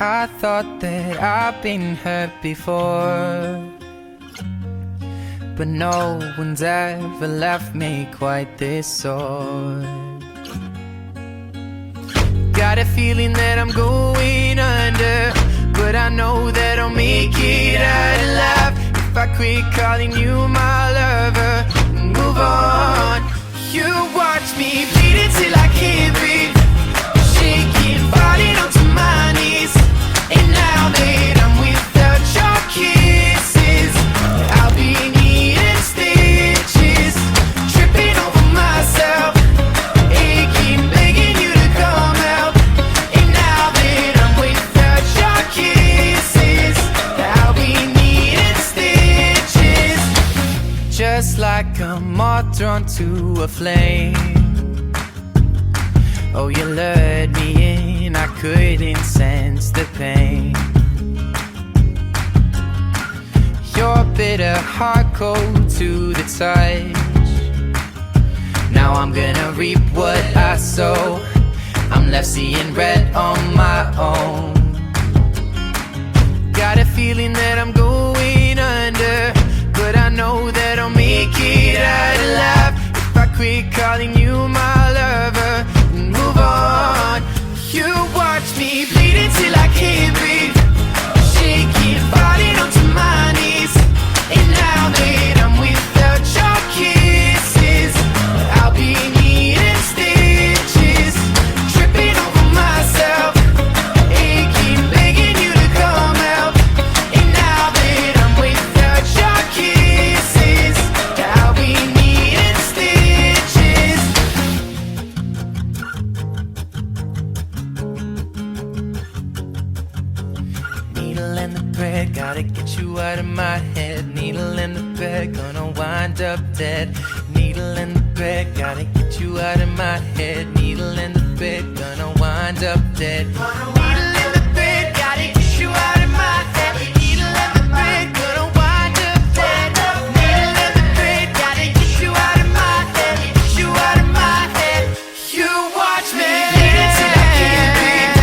I thought that I've been hurt before, but no one's ever left me quite this sore. Got a feeling that I'm going under, but I know that I'll make it out alive if I quit calling you my lover and move on. You watch me bleed until I can't breathe, shaking, falling onto my knees. And now that I'm without your kisses, I'll be needing stitches, tripping over myself, aching, begging you to come out. And now that I'm without your kisses, I'll be needing stitches, just like a moth drawn to a flame. Oh, you lured me in, I couldn't sense the pain. Your bitter heart cold to the touch. Now I'm gonna reap what I sow. I'm left seeing red on my own. Got a feeling that I'm going under, but I know that I'll make it out alive if I quit calling you my lover and move on. You watch me bleed until I can't breathe, shaking, falling onto my knees. And now that I'm without your kisses, I'll be needing stitches, tripping over myself, aching, begging you to come out. And now that I'm without your kisses, I'll be needing stitches. Needle and the thread, gotta get you out of my head. Needle and the thread, gonna wind up dead. Needle and the thread, gotta get you out of my head. Needle and the thread, gonna wind up dead. Needle and the thread, gotta get you out of my head. Needle and the thread, gonna wind up dead. Needle and the thread, gotta get you out of my head. Get you out of my head. You watch me bleed until I can't breathe,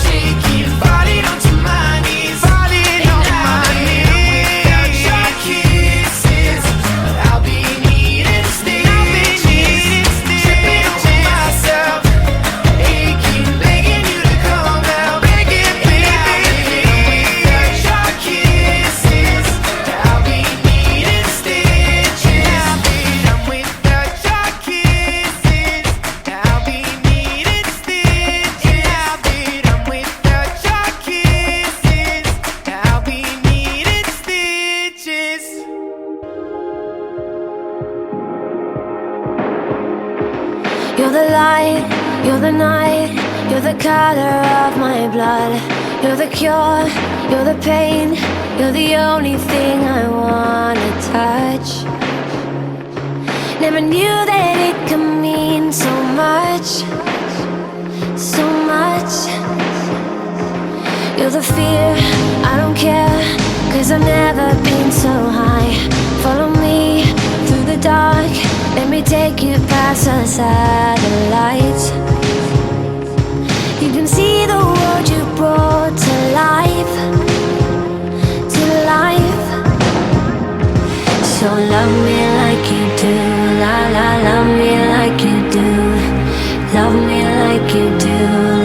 shaking, falling onto my knees. Falling on my knees. Without your kisses, I'll be needing stitches, tripping over myself, aching, begging you to come out. Begging, baby. Without your kisses, I'll be needing stitches. I'm without your kisses, I'll be needing stitches. I'm without your kisses, I'll be needing stitches. You're the light, you're the night, you're the color of my blood. You're the cure, you're the pain, you're the only thing I wanna touch. Never knew that it could mean so much, so much. You're the fear, I don't care, 'cause I've never been so high. Follow me through the dark, let me take you past the satellites. You can see the world you brought to life, to life. So love me like you do, la la, love me like you do. Love me like you do,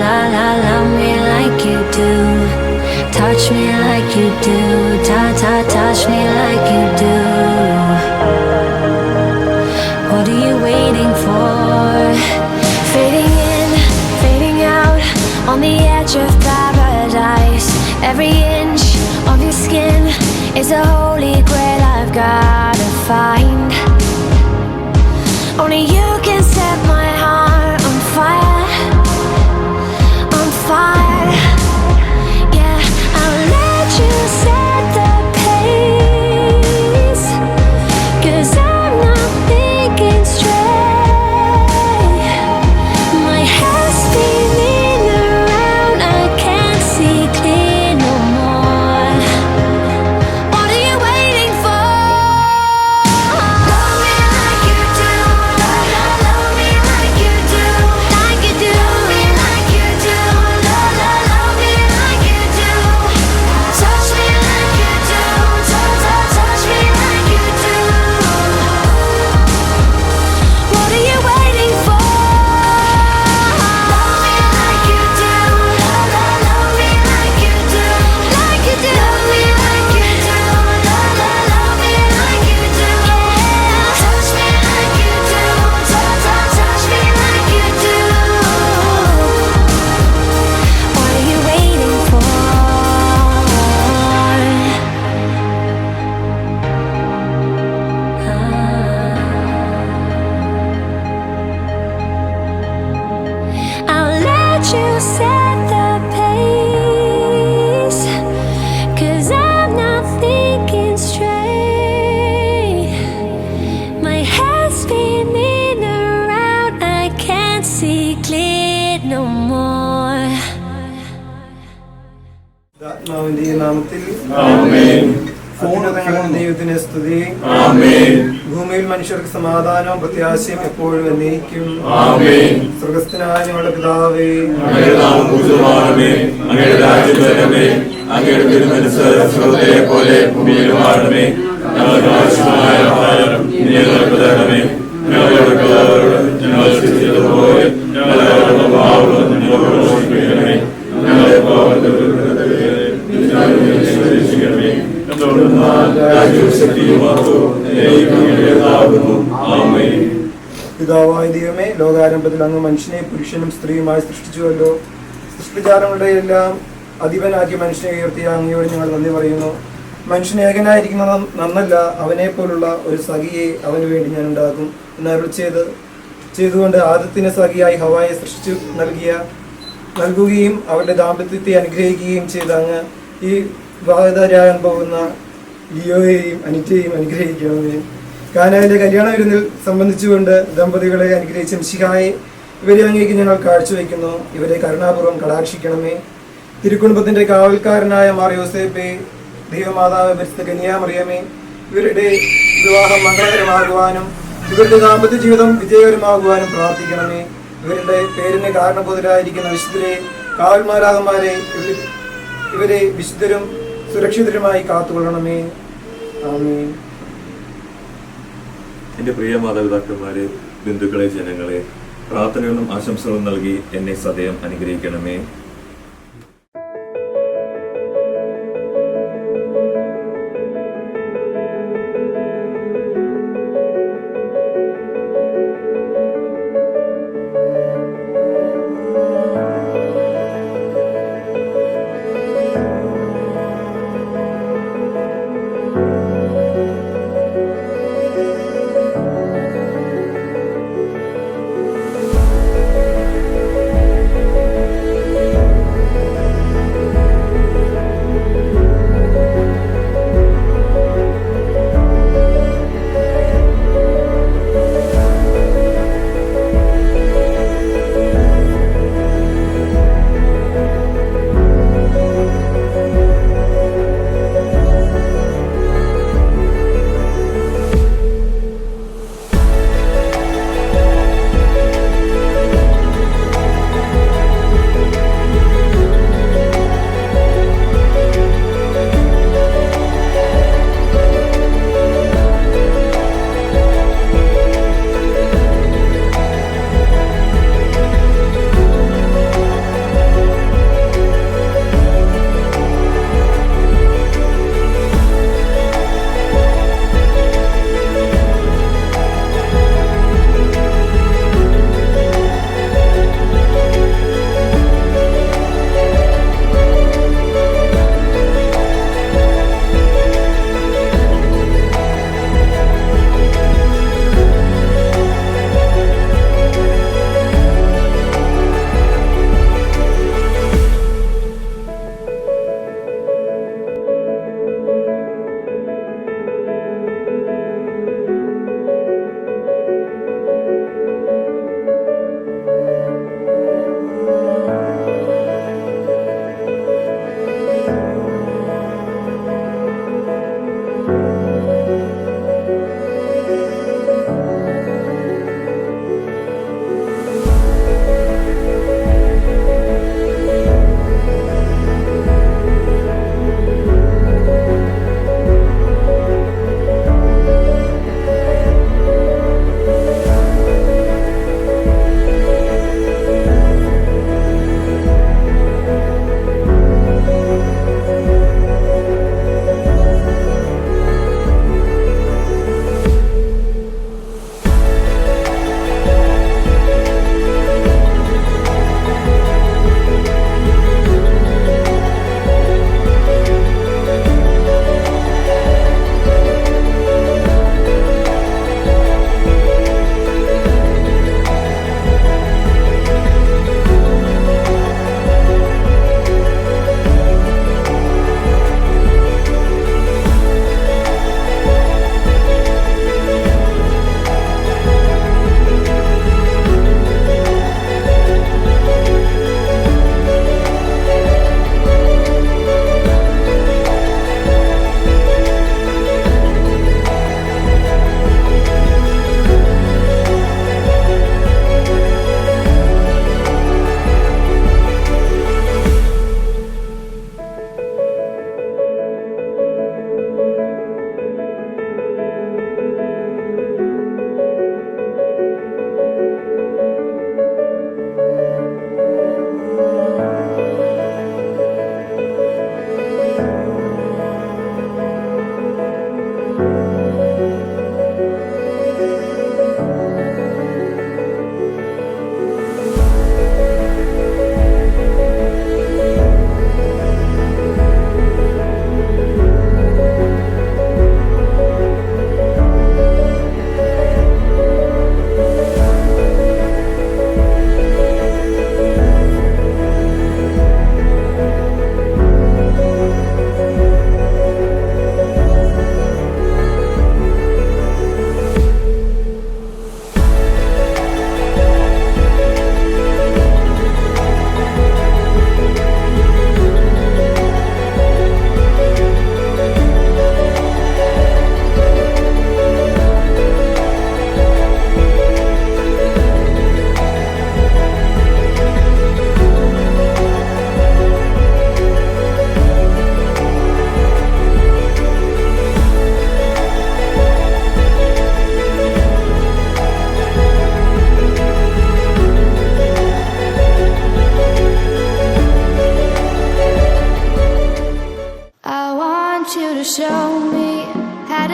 la la, love me like you do. Touch me like you do, ta ta, touch me like you do. What are you waiting for? Fading in, fading out, on the edge of paradise. Every inch of your skin is a holy grail I've gotta find. Only you can set my heart on fire, on fire. Yeah, I'll let you set the pace, 'cause I'm not thinking straight. My head's spinning around, I can't see clear no more. What are you waiting for? Love me like you do, നാമത്തിൽ ആമേൻ. ദൈവത്തിന് സ്തുതി. ആമേൻ. ഭൂമിയിൽ മനുഷ്യർക്ക് സമാധാനവും പ്രത്യാശയും എപ്പോഴും എന്നേക്കും. ആമേൻ. സ്വർഗസ്ഥനായ ഞങ്ങളുടെ പിതാവേ, അങ്ങയുടെ നാമം പൂജിതമാകണമേ. അങ്ങയുടെ രാജ്യം വരണമേ. അങ്ങയുടെ തിരുമനസ്സ് സ്വർഗ്ഗത്തിലെ പോലെ ഭൂമിയിലുമാകണമേ. ഞങ്ങൾക്ക് ആവശ്യമായ ആഹാരം ഇന്ന് ഞങ്ങൾക്ക് തരണമേ. ഞങ്ങളുടെ കടക്കാരോട് ഞങ്ങൾ ക്ഷമിച്ചതുപോലെ ഞങ്ങളുടെ പാപങ്ങളും ഞങ്ങളോട് ക്ഷമിക്കണമേ. ഞങ്ങളെ പാപത്തിൽ രക്ഷിക്കണമേ. രാജ്യവും ശക്തിയും മഹത്വവും എന്നേക്കും അങ്ങയുടേതാകുന്നു. ആമേൻ. പിതാവായ ദൈവമേ, ലോകാരംഭത്തിൽ അങ്ങ് മനുഷ്യനെ പുരുഷനും സ്ത്രീയുമായി സൃഷ്ടിച്ചുവല്ലോ. സൃഷ്ടിജാലങ്ങളുടെ എല്ലാം അധിപനാക്കി മനുഷ്യനെ ഉയർത്തിയ അങ്ങയോട് ഞങ്ങൾ നന്ദി പറയുന്നു. മനുഷ്യൻ ഏകനായിരിക്കുന്നത് നന്നല്ല, അവനെ പോലുള്ള ഒരു സഖിയെ അവന് വേണ്ടി ഞാൻ ഉണ്ടാക്കും എന്ന് അരുളി ചെയ്തുകൊണ്ട് ആദത്തിന് സഖിയായി ഹവായെ സൃഷ്ടിച്ചു നൽകുകയും അവരുടെ ദാമ്പത്യത്തെ അനുഗ്രഹിക്കുകയും ചെയ്ത അങ്ങ് ഈ വിവാഹിതരാകാൻ പോകുന്ന ലിയോയെയും അനിറ്റയെയും അനുഗ്രഹിക്കണമേ. കാനായിലെ കല്യാണ വിരുന്നിൽ സംബന്ധിച്ചുകൊണ്ട് ദമ്പതികളെ അനുഗ്രഹിച്ച മിശിഹായെ ഇവരെ അങ്ങേക്ക് ഞങ്ങൾ കാഴ്ചവെക്കുന്നു. ഇവരെ കരുണാപൂർവ്വം കടാക്ഷിക്കണമേ. തിരുക്കുടുംബത്തിന്റെ കാവൽക്കാരനായ മാർ യോസേപ്പെ, ദൈവമാതാവ് പരിശുദ്ധ കന്യാമറിയമേ, ഇവരുടെ വിവാഹം മംഗളകരമാകുവാനും ഇവരുടെ ദാമ്പത്യ ജീവിതം വിജയകരമാകുവാനും പ്രാർത്ഥിക്കണമേ. ഇവരുടെ പേരിന് കാരണബോധരായിരിക്കുന്ന വിശുദ്ധരെ, കാവൽമാരാകന്മാരെ, ഇവരെ വിശുദ്ധരും സുരക്ഷിതരുമായി കാത്തുകൊള്ളണമേ. ആമേൻ. എന്റെ പ്രിയ മാതാപിതാക്കന്മാരെ, ബന്ധുക്കളെ, ജനങ്ങളെ, പ്രാർത്ഥനകളും ആശംസകളും നൽകി എന്നെ സദയം അനുഗ്രഹിക്കണമേ.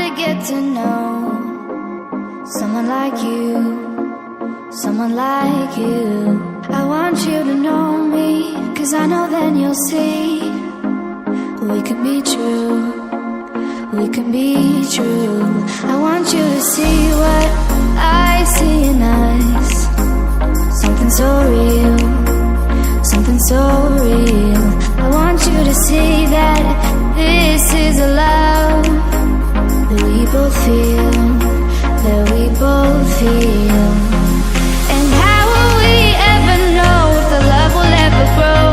to get to know someone like you, someone like you. I want you to know me, 'cause I know then you'll see we can be true, we can be true. I want you to see what I see in us, something so real, something so real. I want you to see that this is a love that we both feel, that we both feel. And how will we ever know if the love will ever grow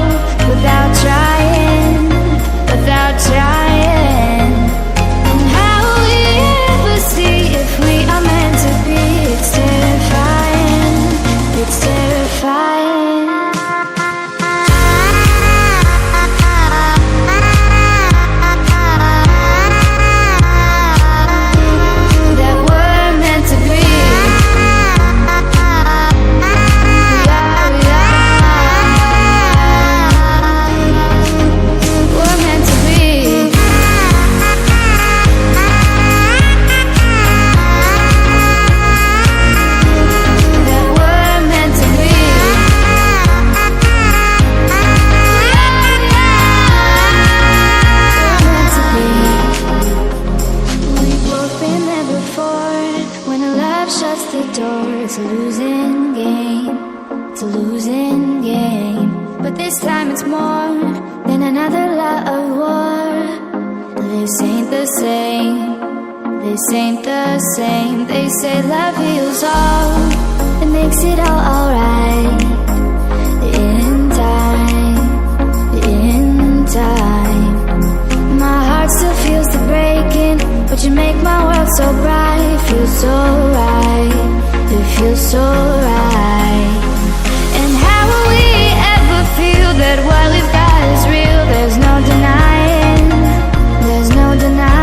without trying, without trying? And how will we ever see if we are meant to be? It's terrifying, it's terrifying. That we're meant to be. We're meant to be. That we're meant to be. We're meant to be. We've both been there before. When a love shuts the door, it's a losing game, it's a losing game. But this time it's more than another love war. This ain't the same, this ain't the same. They say love heals all, it makes it all alright. In time, in time. My heart still feels the breaking, but you make my world so bright. It feels so right, it feels so right. And how will we ever feel that what we've got is real? There's no denying, there's no denying.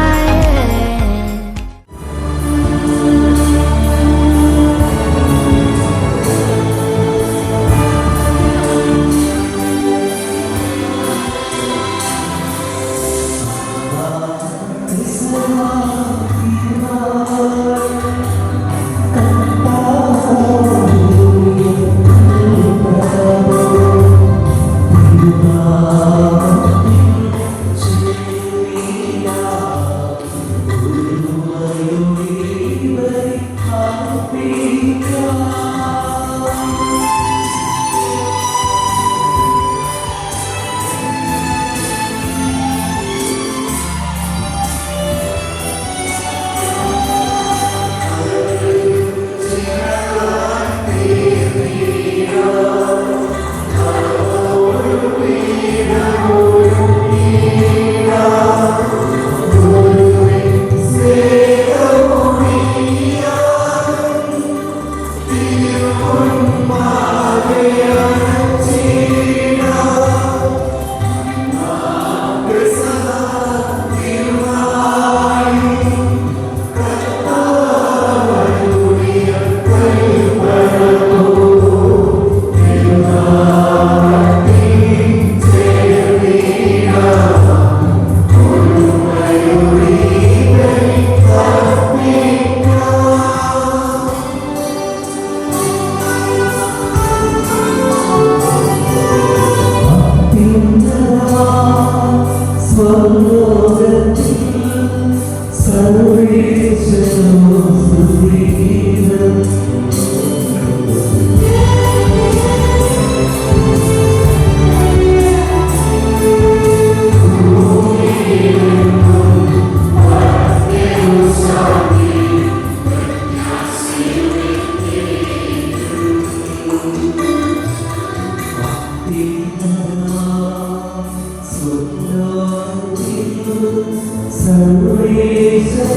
Salvation,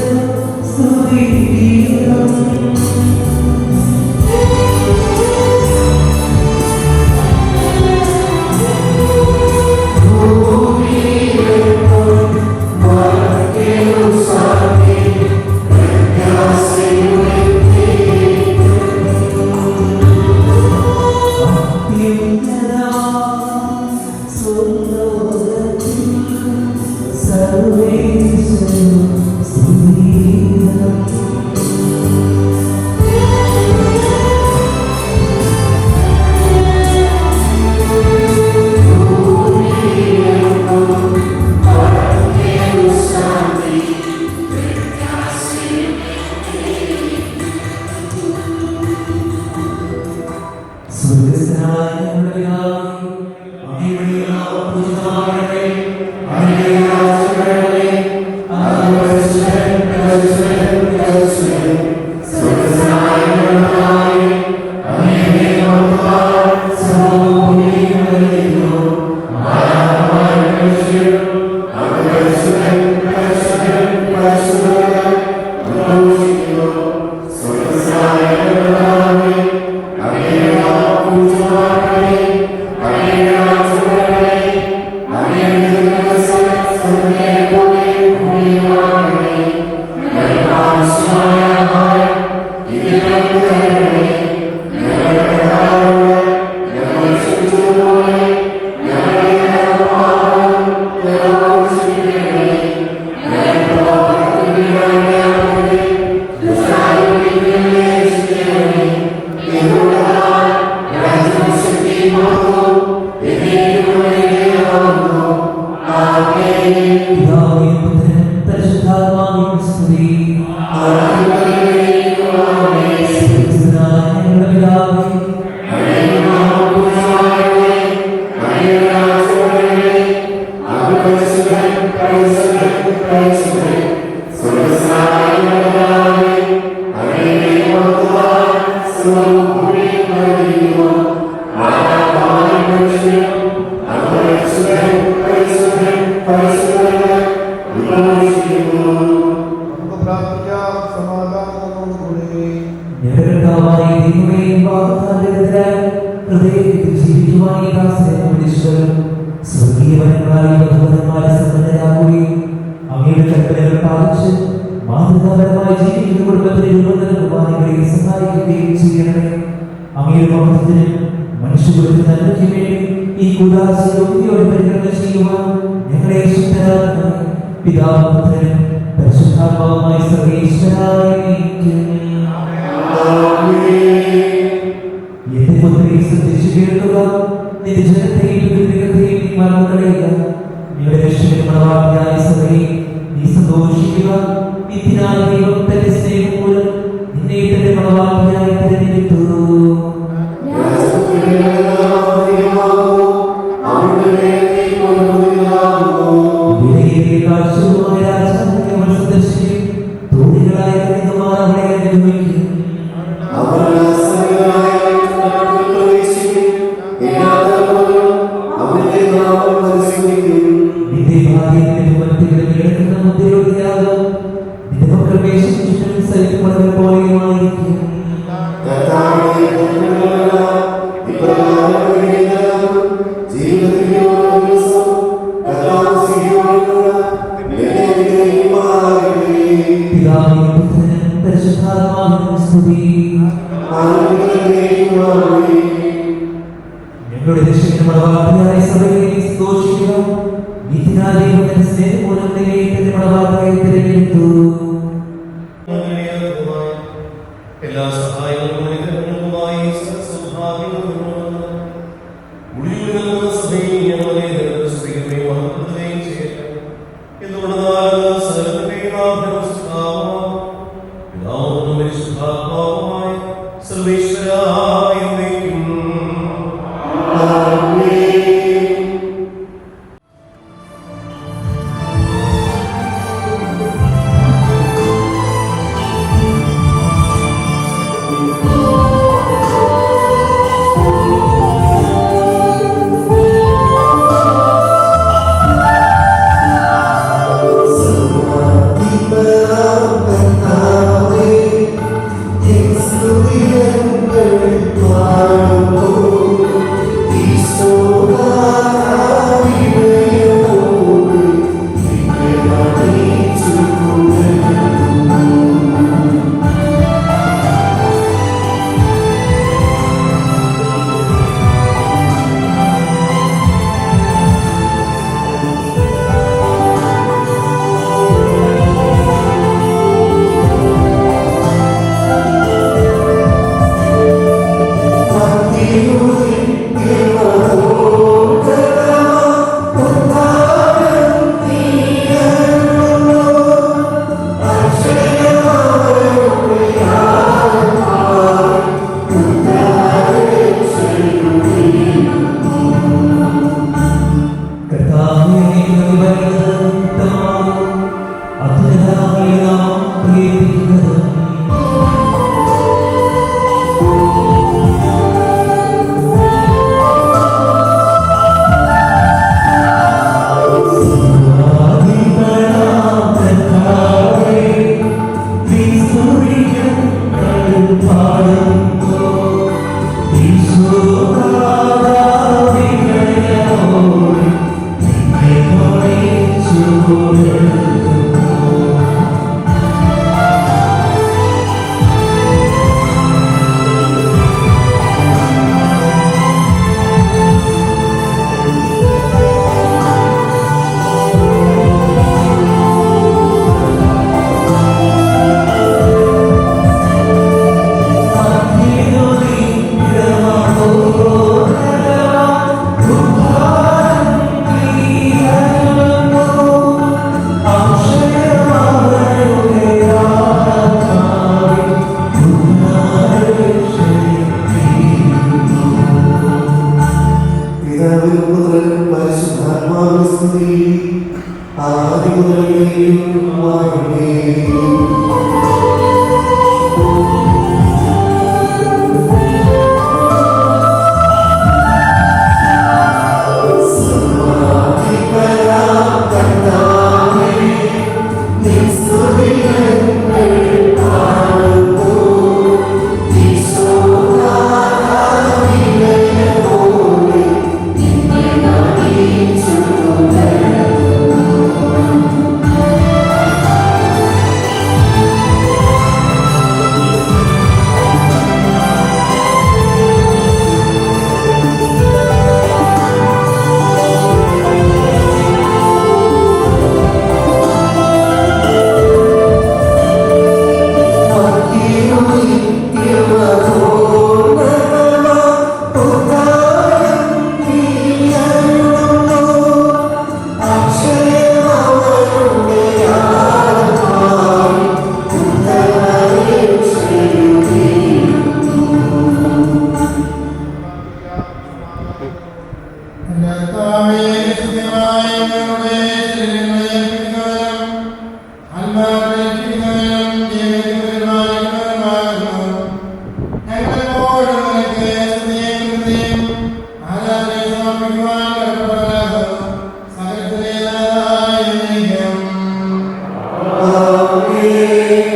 Hallelujah.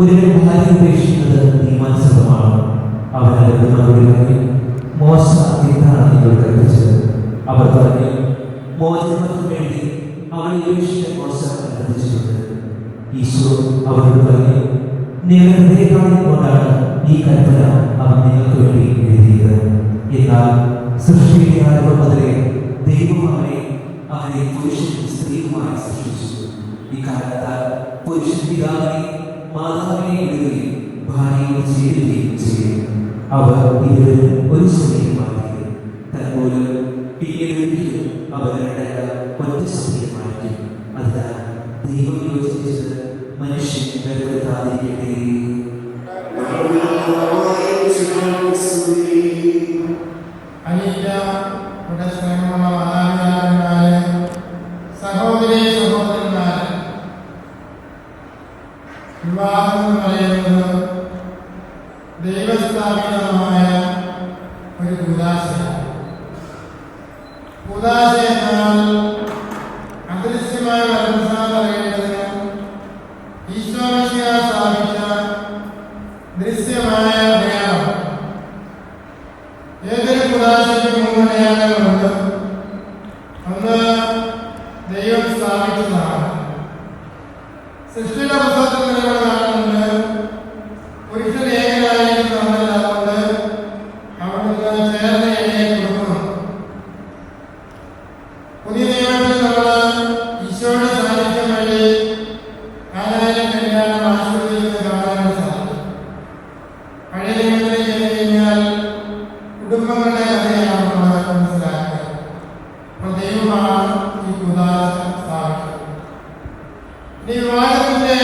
ഒരു ഭാര്യ ഉപേക്ഷിക്കുന്നത് നിയമാനുസൃതമാണ്. അവനവരുടെ മോശ എന്താണ് നിങ്ങൾ കൽപ്പിച്ചത്? അവർ പറഞ്ഞു, മോചനത്തിനു വേണ്ടി അവളെ ഉപേക്ഷിക്കാൻ മോശ അനുവദിച്ചിട്ടുണ്ട്. ഈശോ അവരോട് പറഞ്ഞു, നിങ്ങളുടെ ഹൃദയകാര്യം കൊണ്ടാണ് ഈ കൽപ്പന അവൻ നിങ്ങൾക്ക് വേണ്ടി എഴുതിയത്. എന്നാൽ സൃഷ്ടിയുടെ ആരംഭം മുതലേ ദൈവം അവനെ പുരുഷനും സ്ത്രീയുമായി സൃഷ്ടിച്ചു. ഇക്കാരണത്താൽ പുരുഷൻ പിതാവിനെ മാതാവിനെ ഇടുകയും ഭാര്യയോട് ചേരുകയും ചെയ്യും. അവർ ഇരുവരും ഒരു ശരീരമാക്കി. തന്മൂലം പിന്നീട് ഒരിക്കലും അവർ ഒറ്റ ശരീരമായിരിക്കും. അതിനാൽ ദൈവം യോജിപ്പിച്ചത് മനുഷ്യൻ വേർപെടുത്താതിരിക്കട്ടെ. സഹോദരി സഹോദരന്മാരെ, വിവാഹം എന്ന് പറയുന്നത് ദൈവസ്ഥാപിതമായ ഒരു കൂദാശയാണ്. കൂദാശ എന്നാൽ അദൃശ്യമായ വരപ്രസാദം അറിയേണ്ടതിന് ഈശോമിശിഹാ സ്ഥാപിച്ച ദൃശ്യമായ അടയാളം. ഏതൊരു കൂദാശയ്ക്കും 3 അടയാളങ്ങളുണ്ട്. ഒന്ന് ദൈവം സ്ഥാപിച്ചതാണ്. സൃഷ്ടിയുടെ പുസ്തകത്തിൽ നമ്മൾ കാണുന്നുണ്ട്, പുരുഷൻ ഏകനായിരിക്കുന്നതല്ല, അതുകൊണ്ട് അവിടുന്ന് ചേർന്ന ഇണയെ കൊടുക്കുന്നു. പുതിയ നിയമത്തിൽ നമ്മൾ ഈശോയുടെ സാന്നിധ്യം വഴി കാനായിലെ കല്യാണം ആശീർവദിക്കുന്നത് കാണാൻ സാധിക്കും. പഴയ നിയമത്തിലേക്ക് ചെന്ന് കഴിഞ്ഞാൽ കുടുംബങ്ങളുടെ കഥയാണ് നമ്മൾ മനസ്സിലാക്കുക. അപ്പോൾ ദൈവമാണ് ഈ കൂദാശ സ്ഥാപിച്ചത്. ഈ വിവാഹത്തിന്റെ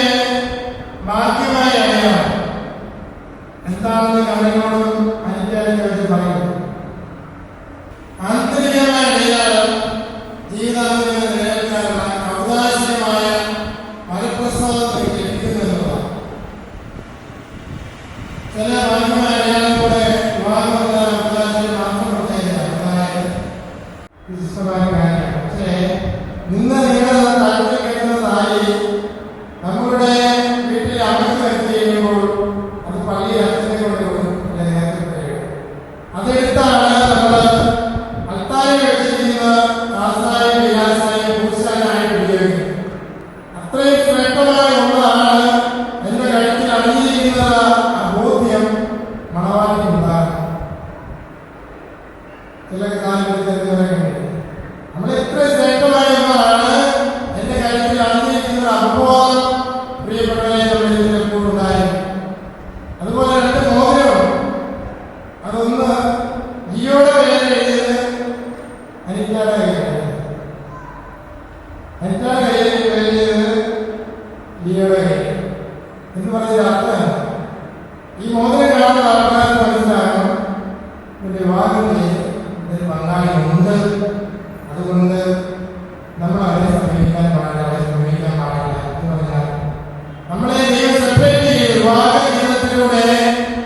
ബാധ്യമായ അടയാളം എന്താണെന്ന് കവിനോടും അനിത്യാനും വെച്ച് പറയുന്നു. ആന്തരികമായ അടയാളം ജീവിതത്തിൽ നിലനിൽക്കാനുള്ള ഔദാര്യമായ വരപ്രസാദം ലഭിക്കുന്നതാണ്. ചില ബാധ്യമായ അടയാളത്തോടെ വിവാഹം ഔദാര്യം മാത്രം പ്രത്യേകതയാണ്. അതായത് വിശിഷ്ടമായ കാര്യമാണ്. പക്ഷേ ഇന്ന് നിങ്ങൾ താല്പര്യപ്പെടുന്നതായി നമ്മുടെ വീട്ടിൽ അമ്മ വരുത്തി കഴിയുമ്പോൾ അത് പള്ളി അച്ഛനെ കൊണ്ട് അതെടുത്താണ് നമ്മൾ അൽത്താരിൽ വെച്ചിരിക്കുന്ന ദാസായും വിലാസായും പുരുഷനായിട്ട് ഉപയോഗിക്കുന്നത്. അത്രയും ശ്രേഷ്ഠമായ ഒന്നാണ് എന്റെ കഴുത്തിൽ അണിഞ്ഞിരിക്കുന്ന ബോധ്യം മണവാട്ടിക്കുണ്ടാകും. ചില കാലഘട്ടത്തിൽ നമ്മൾ എത്ര ശ്രേഷ്ഠമായ ഒന്നാണ് എന്റെ കാര്യത്തിൽ അണിഞ്ഞിരിക്കുന്ന അബോധം പ്രിയപ്പെട്ടവരെ നമ്മൾ ഉണ്ടായിരുന്നു. അതുപോലെ 2 മോതിരം, അതൊന്ന് ജിയോയുടെ പേര് എഴുതിയത് അനിറ്റാടെ കയ്യിൽ, അനിറ്റാടെ കയ്യിൽ എഴുതിയത് ജിയോയുടെ കയ്യിൽ എന്ന് പറയുന്ന അർത്ഥം. ഈ മോതിരം കാണുന്ന ആൾക്കാർക്ക് മനസ്സിലാകും വിവാഹം ചെയ്ത് ഒരു പങ്കാളി ഉണ്ട്. അതുകൊണ്ട് നമ്മൾ അവരെ സമീപിക്കാൻ പാടില്ല, അവരെ സമീപിക്കാൻ പാടില്ല എന്ന് പറഞ്ഞാൽ നമ്മളെ ദൈവം സെപ്പറേറ്റ് ചെയ്ത് വിവാഹ ജീവിതത്തിലൂടെ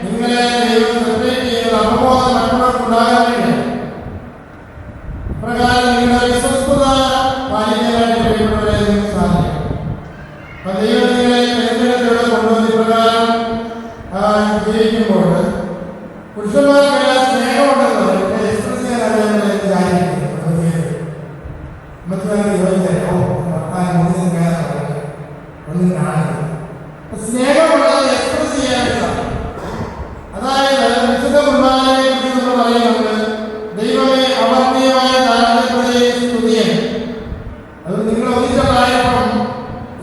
നിങ്ങളെ ദൈവം സെപ്പറേറ്റ് ചെയ്ത് അപബോധം മറ്റുള്ളവർക്ക് ഉണ്ടാകാൻ വേണ്ടി പ്രകാരം നിങ്ങളുടെ വിശ്വസ്തത പാലിക്കാനായിട്ട് പ്രിയപ്പെട്ടവരെ നിങ്ങൾക്ക് സാധിക്കും. അപ്പൊ ദൈവം നിങ്ങളെ പെരുന്തരത്തിലൂടെ കൊണ്ടുവന്ന് പ്രകാരം ജീവിക്കുമ്പോൾ പുരുഷന്മാർക്കെല്ലാം സ്നേഹമുണ്ടെന്ന് എക്സ്പ്രസ് ചെയ്യാൻ അറിയാൻ വിചാരിക്കുന്നു. ഒന്നും കാണുന്നു. സ്നേഹമുള്ളത് എക്സ്പ്രസ് ചെയ്യാനില്ല. അതായത് വിശുദ്ധ കുർബാനയെ കുറിച്ച് നമ്മൾ പറയുന്നുണ്ട്, ദൈവമേ അവർണ്ണീയമായ താരതമ്യത്തെ സ്തുതിയെ. അത് നിങ്ങൾ ഒന്നിച്ചായപ്പം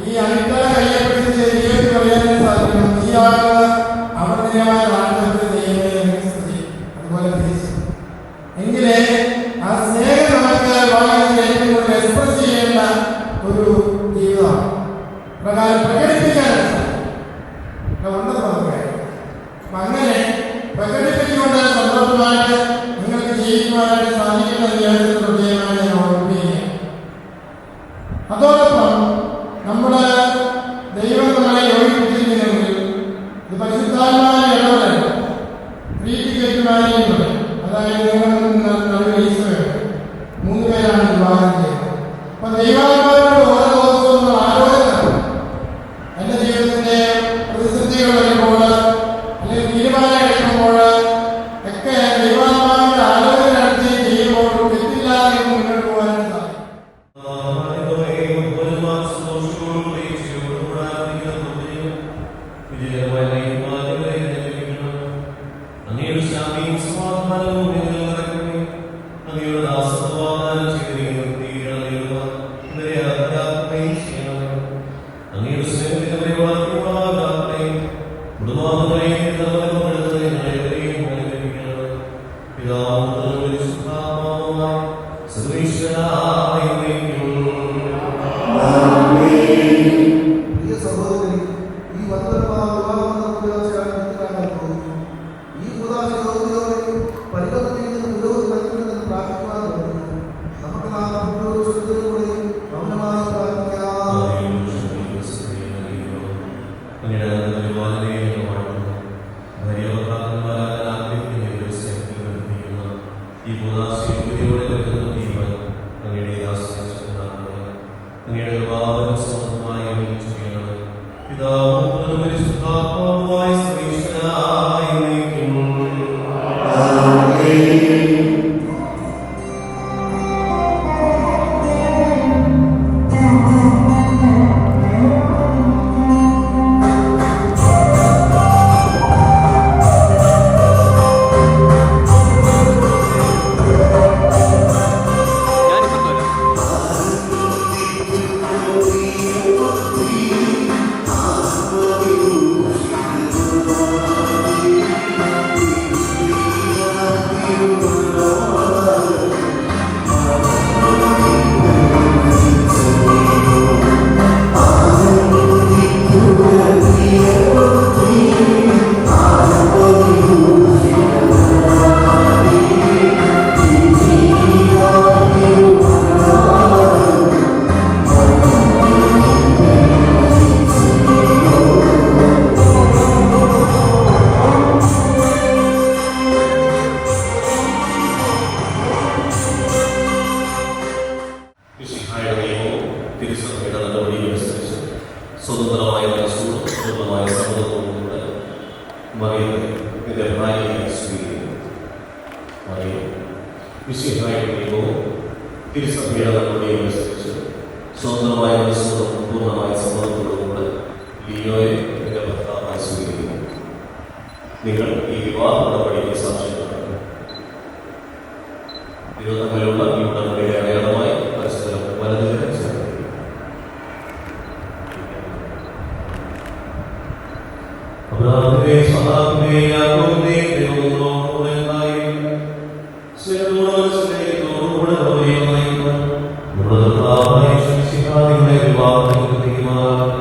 ഈ അനിറ്റായ കയ്യെപ്പിടിച്ച് ജീവിതത്തിൽ പറയാൻ സാധിക്കും, ഈ ആളുകൾ അവർണ്ണീയമായ താരതമ്യത്തെ ദൈവമേ സ്തുതി. അതുപോലെ എങ്കിലേ ആ സ്നേഹം നമുക്ക് വളരെ ഏറ്റവും കൂടുതൽ എക്സ്പ്രസ് ചെയ്യേണ്ട ഒരു ജീവിതമാണ്. പ്രകാരം പ്രകടിപ്പിക്കാനാണ് ഉണ്ടെന്ന് പറയുക. അപ്പം അങ്ങനെ പ്രകടിപ്പിച്ചുകൊണ്ട് സന്തോഷമായിട്ട് നിങ്ങൾക്ക് ജീവിക്കുവാനായിട്ട് സാധിക്കുന്ന ജീവിതത്തിൽ പ്രത്യേകമായി ഞാൻ ഓർമ്മിപ്പിക്കുകയാണ്. അതോടൊപ്പം നമ്മുടെ ദൈവം നമ്മളെ യോജിപ്പിച്ചിരിക്കുന്നെങ്കിൽ ഇത് പരിശുദ്ധാത്മാവിന്റെ ഇടപെടൽ പ്രീതികറ്റുമായിരിക്കും. അതായത് മൂന്ന് പേരാണ് വിവാഹം ചെയ്യുന്നത്. അപ്പൊ ദൈവാത്മാവിനോട് ഓരോ ദിവസവും നമ്മൾ ആലോചന, എൻ്റെ ജീവിതത്തിന്റെ പ്രതിസന്ധികൾ വരുമ്പോൾ അല്ലെങ്കിൽ തീരുമാനം എടുക്കുമ്പോൾ ഒക്കെ ദൈവാത്മാവിന്റെ ആലോചന നടത്തി ചെയ്യുമ്പോൾ തെറ്റില്ലാതെ മുന്നോട്ട് പോകാനും സാധിക്കും. നിങ്ങൾ ഈ വിവാഹ നടപടിക്ക് സാക്ഷ്യപ്പെടുന്നു. തമ്മിലുള്ള ഈ ഉടമ്പടിയുടെ അടയാളമായി പരസ്പരം വലതുകരം ചേർന്നു. അബ്രാഹാമിന്റെ സഹാബിന്റെ യാക്കോബിന്റെ ദൈവങ്ങളോടുകൂടെ സ്നേഹത്തോടുകൂടെ പ്രവചിക്കുന്ന നമ്മുടെ കർത്താവായ യേശുമിശിഹായുടെ വിവാഹത്തിന് തീരുമാനം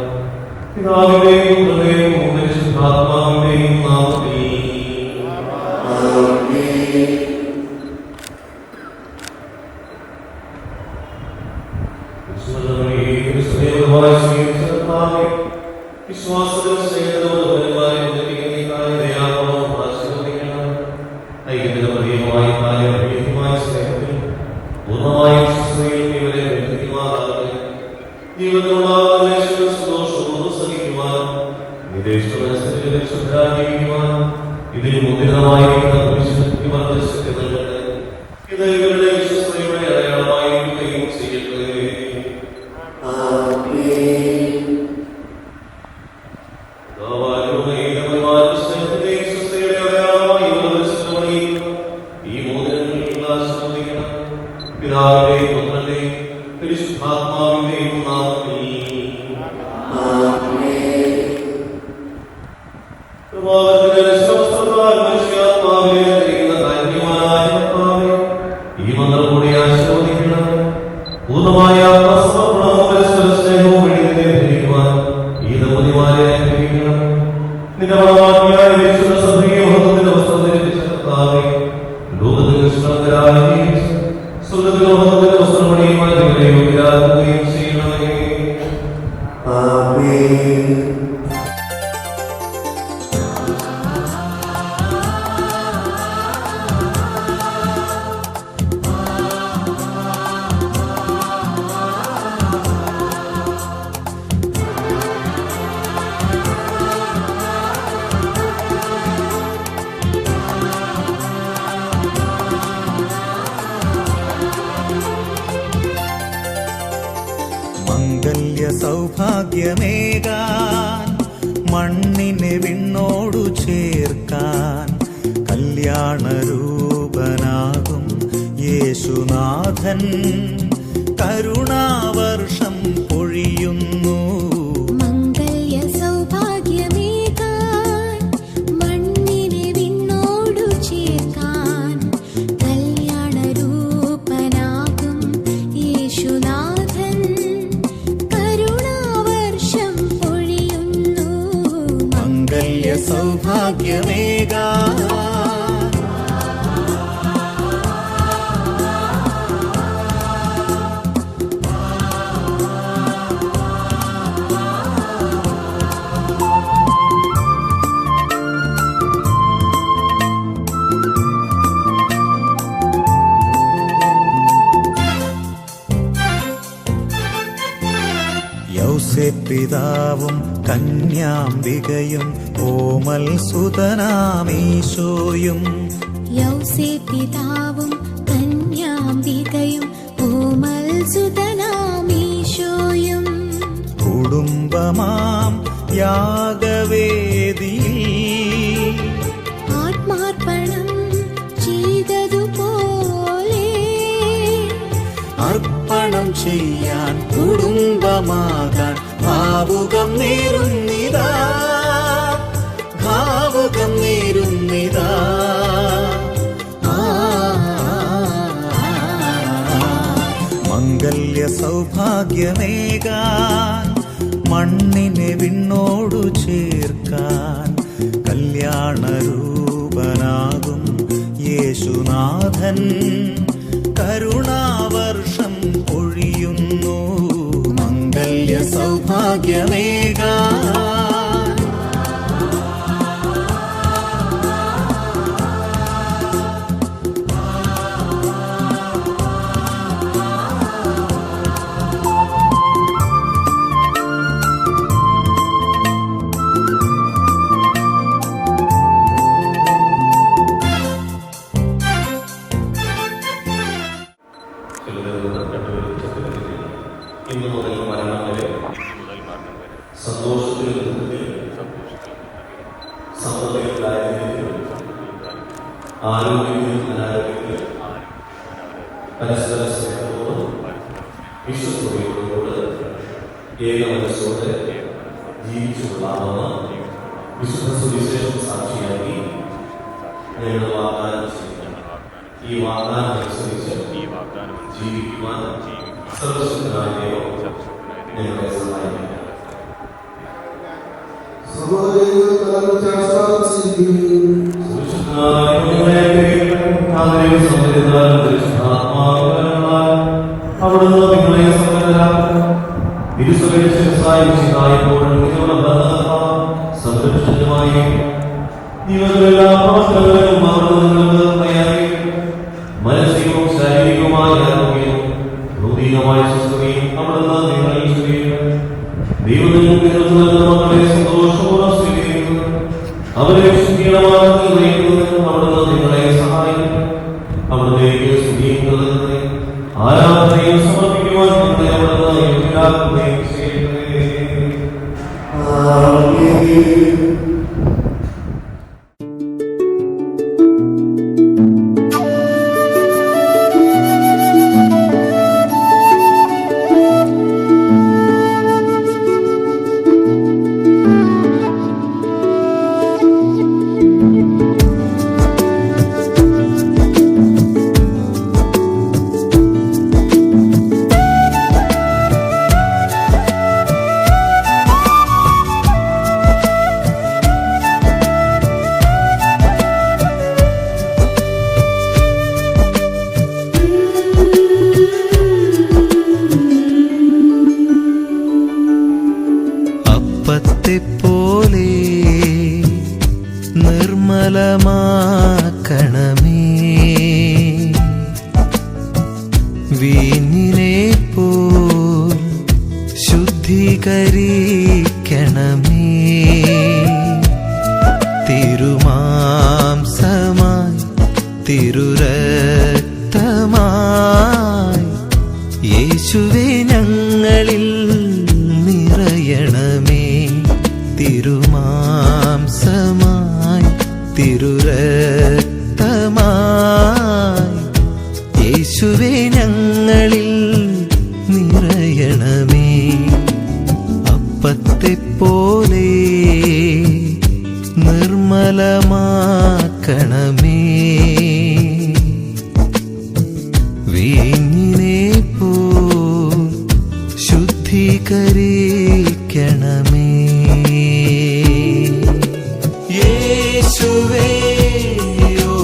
പിതാവിന്റെയും പുത്രന്റെയും പരിശുദ്ധാത്മാവിന്റെയും നാമത്തിൽ വിശ്വാസത്തിൽ സ്നേഹത്തോടുമായി ഐക്യതമായ കാര്യമായി സ്നേഹത്തിൽ പൂർണ്ണമായും ഇവരെ ജീവിതത്തിലുള്ള സന്തോഷവും സഹിക്കുവാൻ ഇതിൽ മുദ്രിതമായിരിക്കുന്ന ഇത് ഇവരുടെ വിശ്വസ്തയുടെ അടയാളമായിരിക്കുകയും ചെയ്യട്ടെ. ഈ മോദനങ്ങളിൽ ആശ്രവദിക്കണം. പിതാവിന്റെയും പുത്രന്റെയും പരിശുദ്ധാത്മാവിന്റെയും നാമത്തിൽ ഈ മന്ത്രം കൂടി ആശീർവദിക്കണം. പൂർണ്ണമായ സമർപ്പണവും പരസ്പര സ്നേഹവും ധരിക്കുവാൻ ഈ ദമ്പതിമാരെ അനുഗ്രഹിക്കണം. നിന്റെ മണവാട്ടിയായ യേശുവിന്റെ സഭയെ മഹത്വത്തിന്റെ വസ്ത്രം ധരിപ്പിച്ച കർത്താവേ, ലോകത്തിൽ നിഷ്കളങ്കരായി സ്വർഗ്ഗത്തിലെ മഹത്വത്തിന്റെ വസ്ത്രമണിയുമായി നിങ്ങളെ യോഗ്യരാക്കുകയും ചെയ്യണമേ. മംഗല്യ സൗഭാഗ്യമേകാൻ മണ്ണിനെ വിണ്ണോടു ചേർക്കാൻ കല്യാണരൂപനാകും യേശുനാഥൻ കരുണാവർഷം പൊഴിയുന്നു. മംഗല്യ സൗഭാഗ്യമേകാൻ മണ്ണിനെ വിണ്ണോടു ചേർക്കാൻ കല്യാണരൂപനാകും യേശുനാഥൻ കരുണാവർഷം പൊഴിയുന്നു. മംഗല്യ സൗഭാഗ്യമേകാൻ പിതാവും കന്യാംബികയും ഓമൽ സുതനാമീശോയും പിതാവും കന്യാംബികയും ഓമൽ സുതനാമീശോയും കുടുംബമാം യാഗവേദിയിൽ ആത്മാർപ്പണം ചെയ്തതുപോലെ അർപ്പണം ചെയ്യാൻ കുടുംബമാകാൻ ഭാവുകം നേരുന്നിതാ, ഭാവുകം നേരുന്നിതാ. മംഗല്യ സൗഭാഗ്യമേകാൻ മണ്ണിനെ വിണ്ണോടു ചേർക്കാൻ കല്യാണരൂപനാകും യേശുനാഥൻ കരുണാവർഷം പൊഴിയുന്നു. മംഗല്യ സൗഭാഗ്യമേകാൻ ഇന്നു മുതൽ മരണം വരെ സന്തോഷത്തിലും സമ്പത്തിലും ആരോഗ്യത്തിലും അനാരോഗ്യത്തിലും പരസ്പര സ്നേഹത്തോടും വിശ്വസ്തയോടുകൂടെ ഏക മനസ്സോടെ ജീവിച്ചു കൊള്ളാമെന്ന് വിശുദ്ധ സുവിശേഷം സാക്ഷിയാക്കി ഞങ്ങൾ വാഗ്ദാനം ചെയ്യുന്നു. ഈ വാഗ്ദാനം അനുസരിച്ച് ജീവിക്കുവാൻ സർവശക്തനായ ദൈവം ഞങ്ങളെ സഹായിക്കും. അവിടുന്ന് നിങ്ങളെ സംരക്ഷണമായി നിങ്ങളെല്ലാ പ്രവർത്തനങ്ങളും അവിടുന്ന് മനസ്സികവും ശാരീരികവുമായ ആരോഗ്യവും ഭൗതികമായ സ്വസ്ഥതയും അവിടുന്ന് നിങ്ങളിൽ ദൈവങ്ങളെ സന്തോഷപൂർവ്വം സ്വീകരിക്കുന്നു. അവരെ ശുദ്ധീകരണമാക്കി നയിക്കുന്നതിനും അവിടുന്ന് നിങ്ങളെ സഹായിക്കും. അവിടത്തേക്ക് സ്തുതിക്കുന്നതിന് ആരാധനയും സമർപ്പിക്കുവാൻ നിങ്ങളെ അവിടുന്ന് യോഗ്യരാക്കുകയും ചെയ്യട്ടെ. പോലെ നിർമ്മലമാക്കണമേ, വീഞ്ഞിനെ പോൽ ശുദ്ധീകരിക്കണമേ, തിരുമാംസമായി തിരുരക്തമായി യേശുവേ ഞങ്ങളിൽ പോലെ നിർമ്മലമാക്കണമേ. വീഞ്ഞിനെ പോൽ ശുദ്ധീകരിക്കണമേ. യേശുവേ ഓ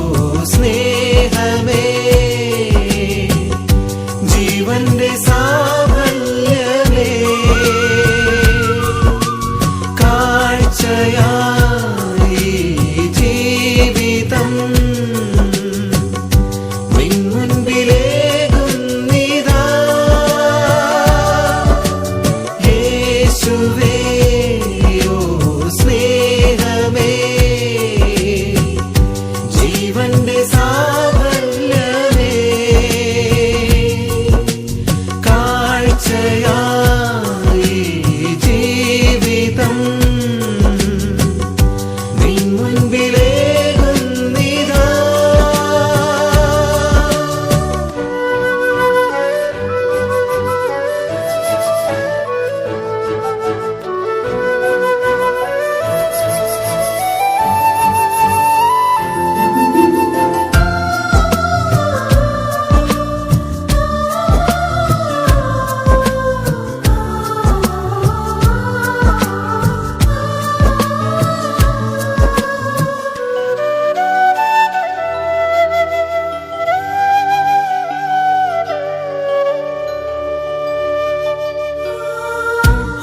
സ്നേഹമേ, ജീവന്റെ സാഫല്യമേ, കാഴ്ചയായി ജീവിതം നിൻ മുൻപിലേകുന്നിതാ. യേശുവേ ഓ സ്നേഹമേ, ജീവന്റെ സാഫല്യമേ, കാഴ്ചയായി ജീവിതം നിൻ മുൻപിലേകുന്നിതാ.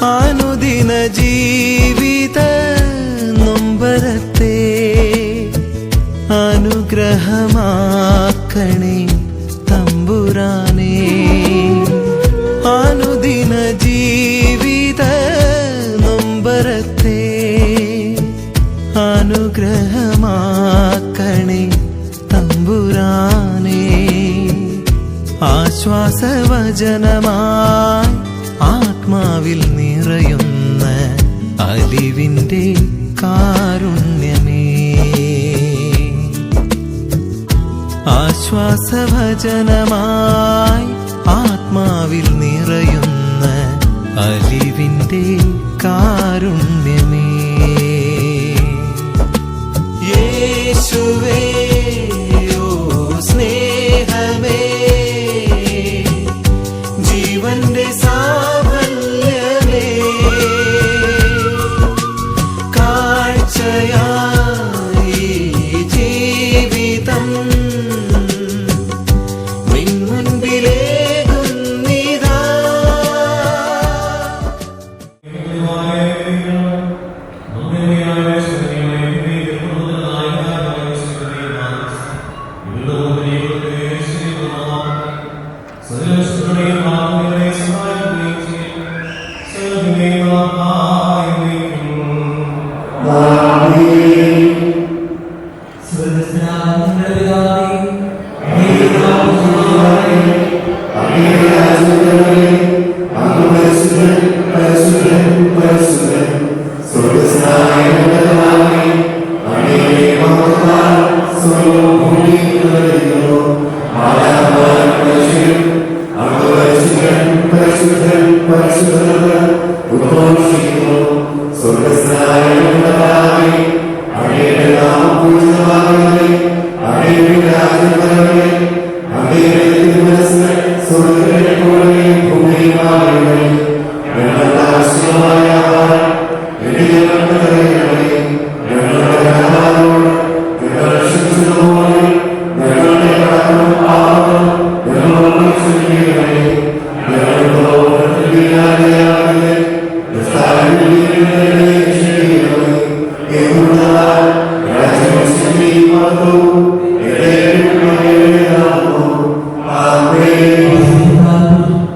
അനുദിന ജീവിത നൊമ്പരത്തെ അനുഗ്രഹമാക്കണേ തമ്പുരാനേ. അനുദിന ജീവിത നൊമ്പരത്തെ അനുഗ്രഹമാക്കണേ തമ്പുരാനേ. ആശ്വാസവചനമായി ആത്മാവിൽ നിറയുന്ന അലിവിന്റെ കാരുണ്യമേ. ആശ്വാസവചനമായി ആത്മാവിൽ നിറയുന്ന അലിവിന്റെ കാരുണ്യമേ. യേശുവേ ഓ സ്നേഹമേ, ജീവന്റെ സാഫല്യമേ, കാഴ്ചയായി ജീവിതം നിൻ മുൻപിലേകുന്നിതാ.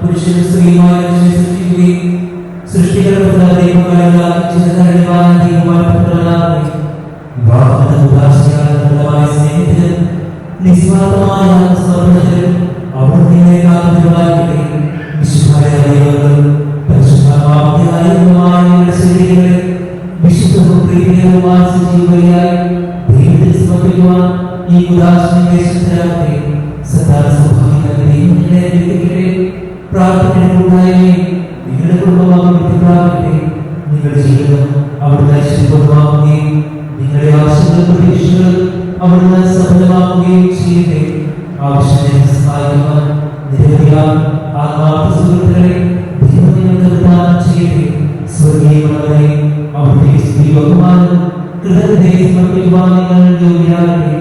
പുരുഷനും സ്ത്രീയുമായ സൃഷ്ടികരുടെ ജീവിതം അവിടുന്ന് ഐശ്വര്യമാക്കുകയും നിങ്ങളുടെ ആവശ്യങ്ങൾ പ്രതീക്ഷകൾ അവിടുന്ന് സഫലമാക്കുകയും ചെയ്യട്ടെ. ആവശ്യത്തെ സഹായിക്കുവാൻ നിരവധിയാൽ ആത്മാർത്ഥ സുഹൃത്തുക്കളെ ദൈവം നിങ്ങൾക്ക് പ്രദാനം ചെയ്യട്ടെ. സ്വർഗീയങ്ങളെ അവിടുത്തെ സ്തുതി ബഹുമാനം കൃതജ്ഞതയെ സമർപ്പിക്കുവാൻ നിങ്ങൾ യോഗ്യരാകട്ടെ.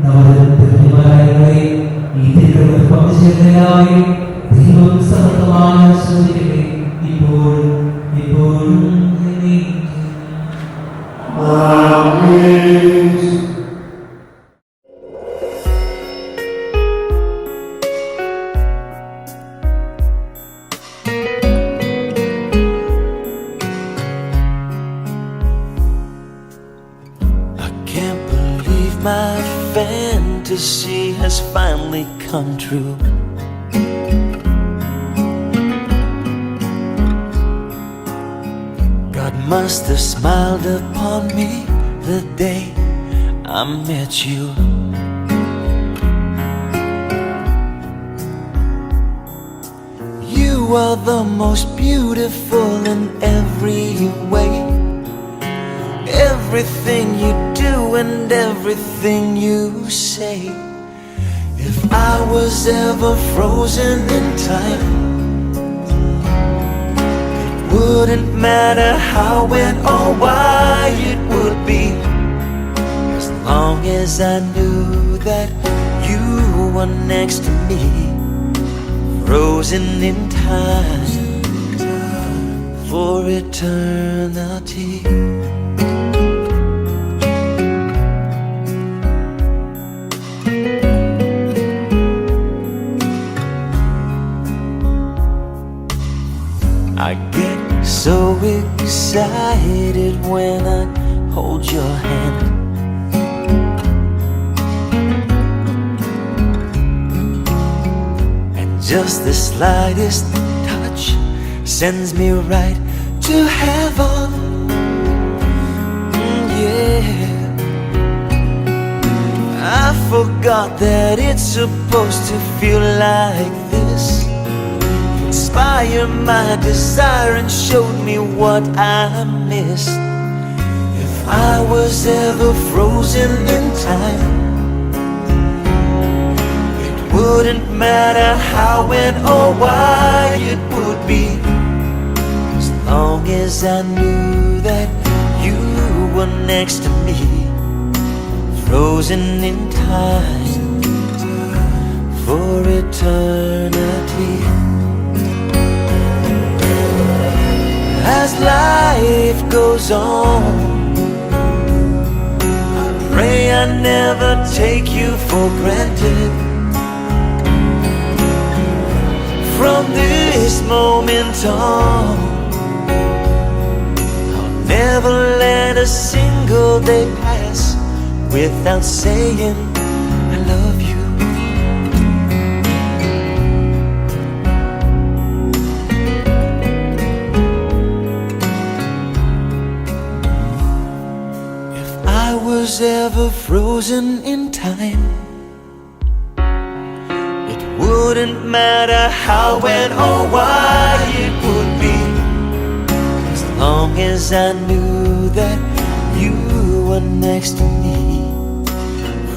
നവരത്നമാരായവരെ ഈ തിരുക്കൾക്ക് പങ്കുചേർന്ന എല്ലാവരെയും ദൈവം സമർത്ഥമായി ആശീർവദിക്കട്ടെ. ഇപ്പോഴും എപ്പോഴും My fantasy has finally come true. God must have smiled upon me the day I met you. You are the most beautiful in every way. Everything you do and everything you say. If I was ever frozen in time, it wouldn't matter how, when or why it would be, as long as I knew that you were next to me, frozen in time for eternity. I get so excited when I hold your hand. And just the slightest touch sends me right to heaven. Yeah, I forgot that it's supposed to feel like this. Inspired my desire and showed me what I missed. If I was ever frozen in time, it wouldn't matter how, when or why it would be, as long as I knew that you were next to me, frozen in time for eternity. As life goes on, I pray I never take you for granted. From this moment on, I'll never let a single day pass without saying I love you. Was ever frozen in time, it wouldn't matter how, when or why it would be, as long as I knew that you were next to me,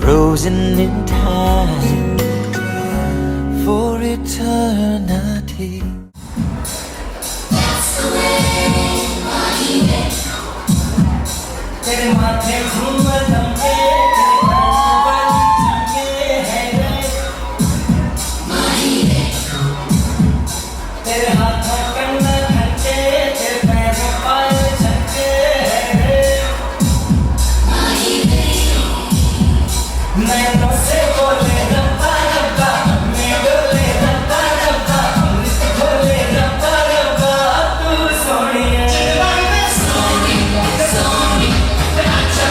frozen in time for eternity. That's the way I need it. तेरे माथे घूमर थमके, तेरे कान पर थमके है रे माहीरे, तेरे हाथों कंगन खनके, तेरे पैरों पायल झनके है रे माहीरे, नैनों से बोले रब्बा रब्बा, मैं डोले रब्बा रब्बा, अमृत बोले रब्बा रब्बा, तू सोनिए, सोनी सोनी, अच्छा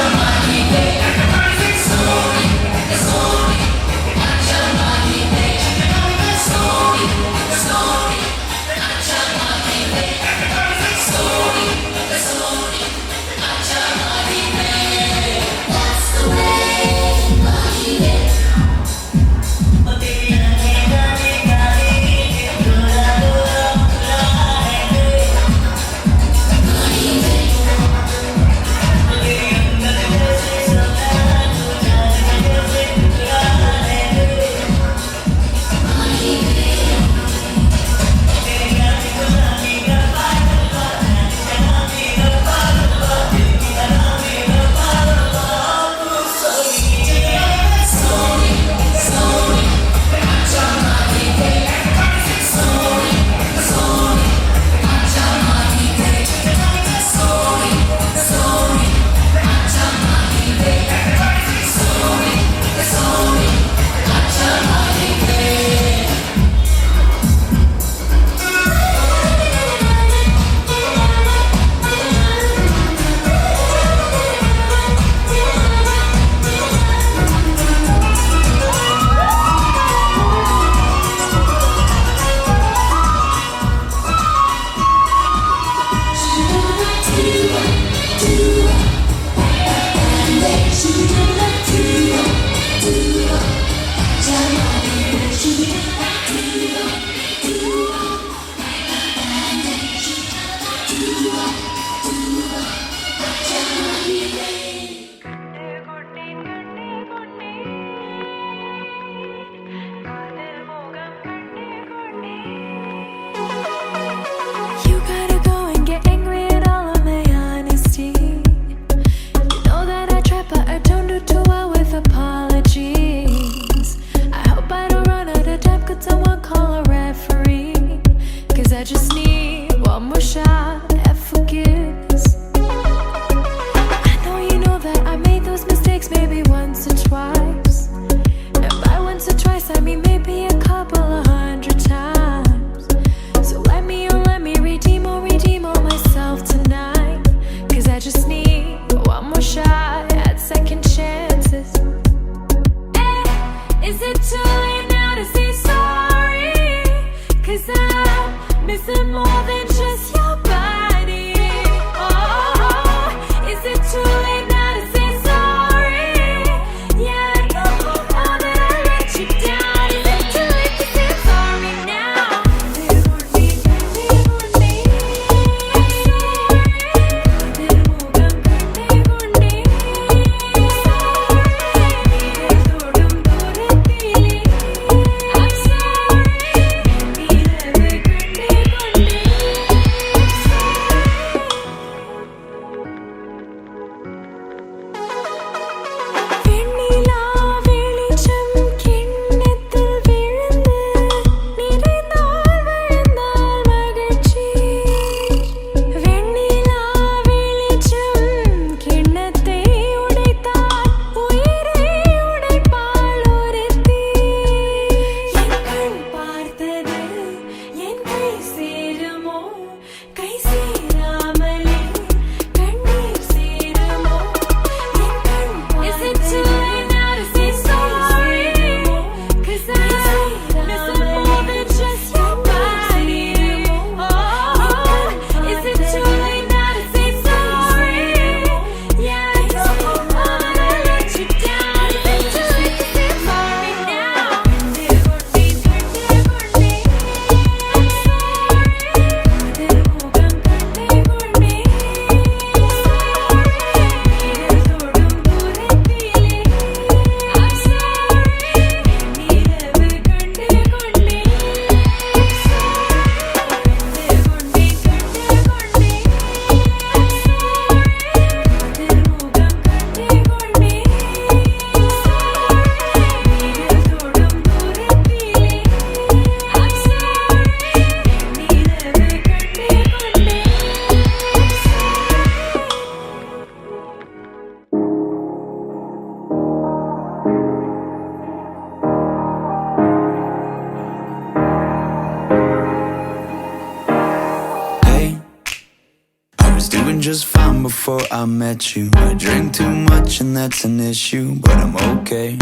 was doing just fine before I met you. I drink too much and that's an issue, but I'm okay.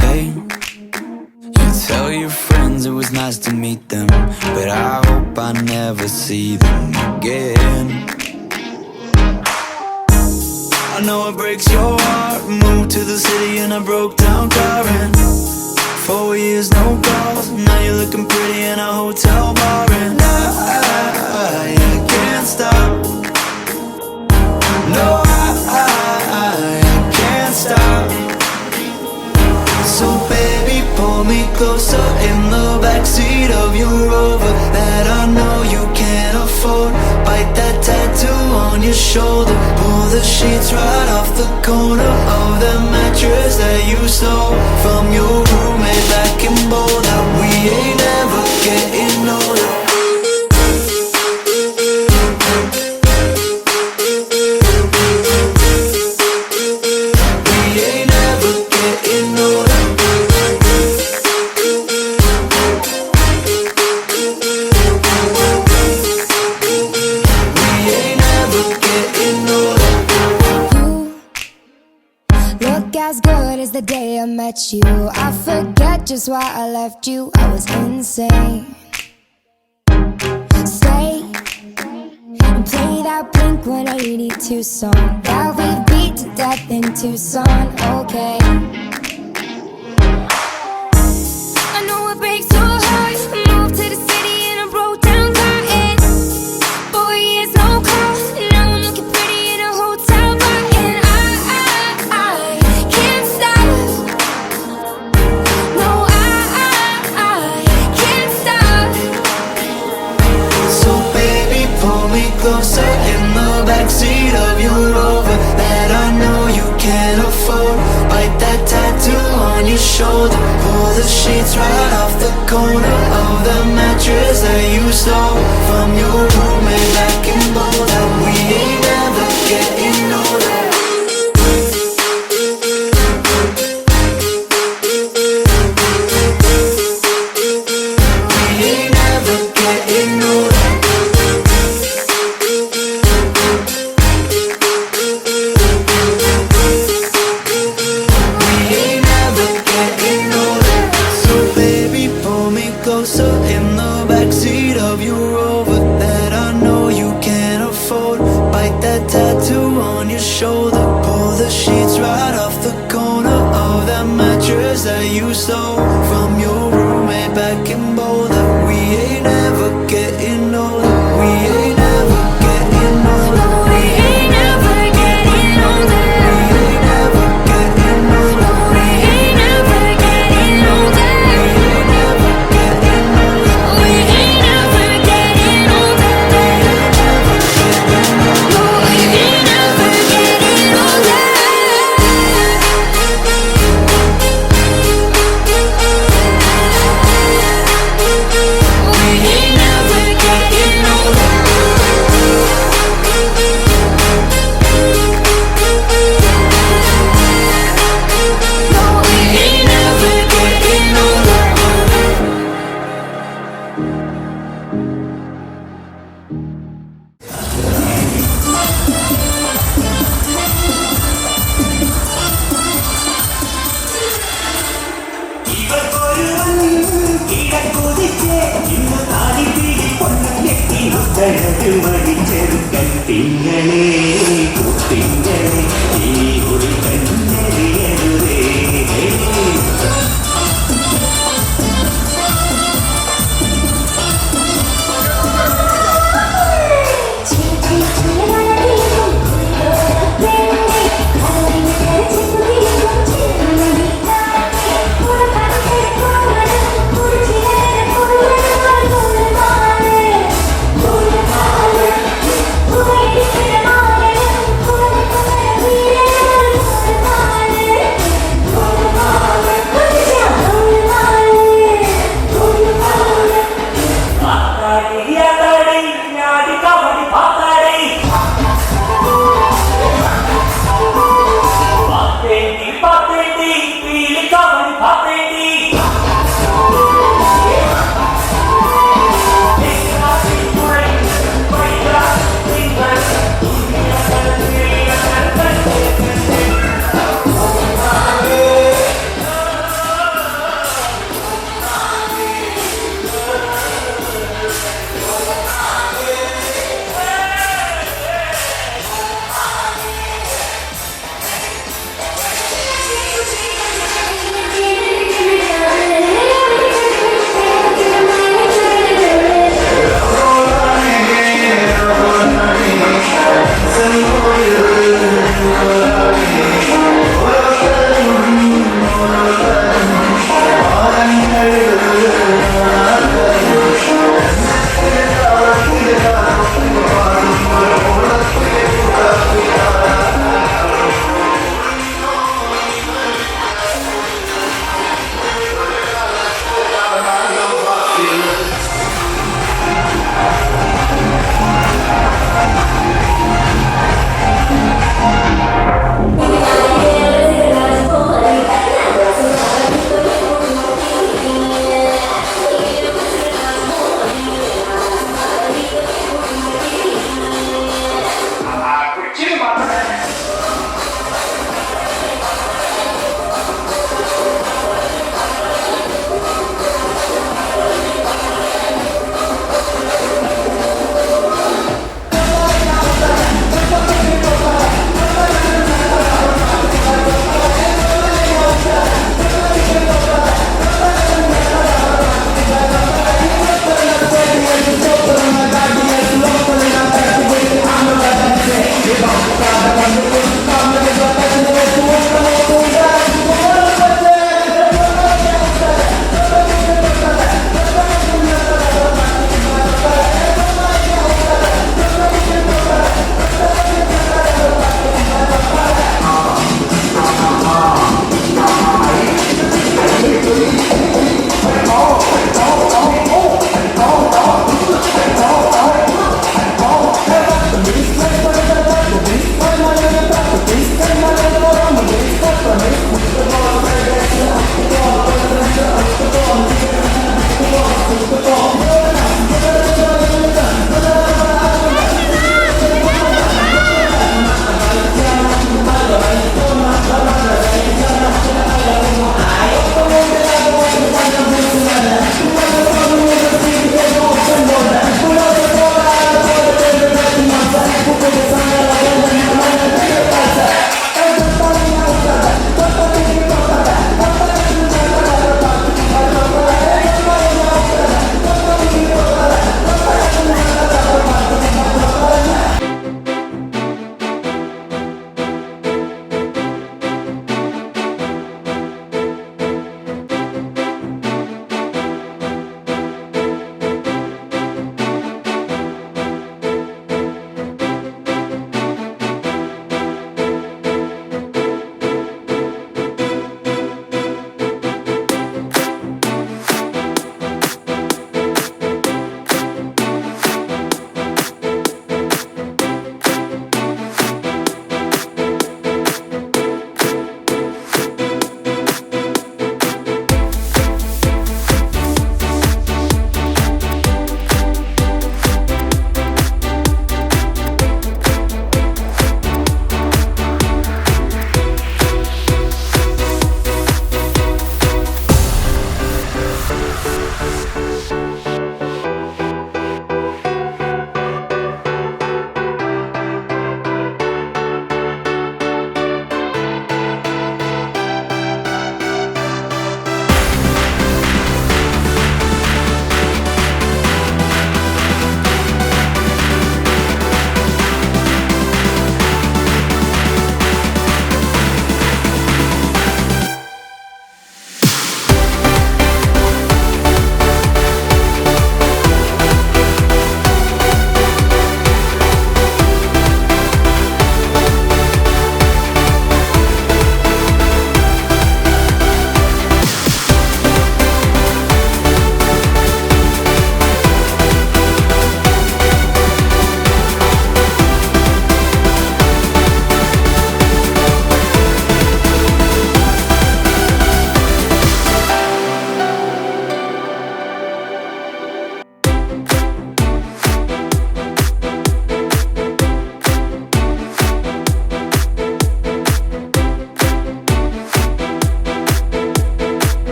Hey, you tell your friends it was nice to meet them, but I hope I never see them again. I know it breaks your heart. Moved to the city in a broke down car, and 4 years no calls. Now you're looking pretty in a hotel bar, and I can't stop. No, I can't stop. So baby, pull me closer in the backseat of your Rover that I know you can't afford. Bite that tattoo on your shoulder. Pull the sheets right off the corner of the mattress that you stole from your roommate back in Boulder. We ain't ever getting older. As good as the day I met you. I forget just why I left you. I was insane. Stay and play that Blink-182 song that we beat to death in Tucson. Okay, I know it breaks your heart. Moved to the city in a broke down car, and 4 years no call. Now I'm looking pretty in a hotel bar, and I can't stop. No, I can't stop. So baby, pull me closer in the backseat of your Rover that I know you can't afford. Bite that tattoo on your shoulder. Pull the sheets right off the corner of the mattress that you stole from your roommate back in Boulder. We ain't ever getting older. Closer in the backseat of your Rover that I know you can't afford. Bite that tattoo on your shoulder. Pull the sheets right off the corner of that mattress that you stole from your roommate back in Boulder. We ain't ever getting older. We ain't ever getting older. We ain't ever getting older. We ain't ever getting older. We ain't ever getting older.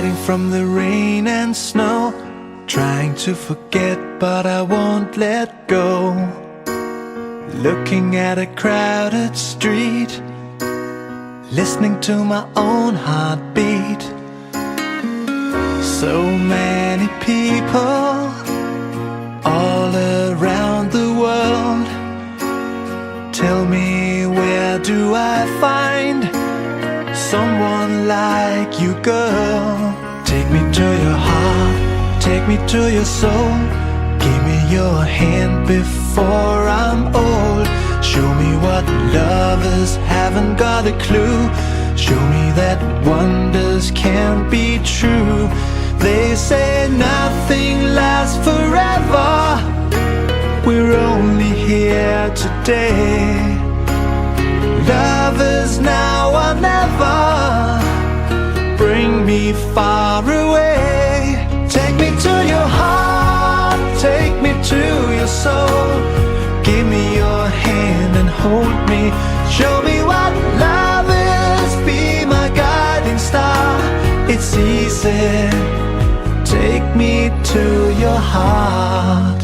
hiding from the rain and snow, trying to forget but I won't let go. Looking at a crowded street, listening to my own heartbeat. So many people all around the world. Tell me, where do I find someone like you, girl? Take me to your heart, take me to your soul. Give me your hand before I'm old. Show me what lovers haven't got a clue. Show me that wonders can't be true. They say nothing lasts forever. We're only here today. Lovers now or never. Bring me far away. Take me to your heart, take me to your soul. Give me your hand and hold me. Show me what love is, be my guiding star. It's easy, take me to your heart.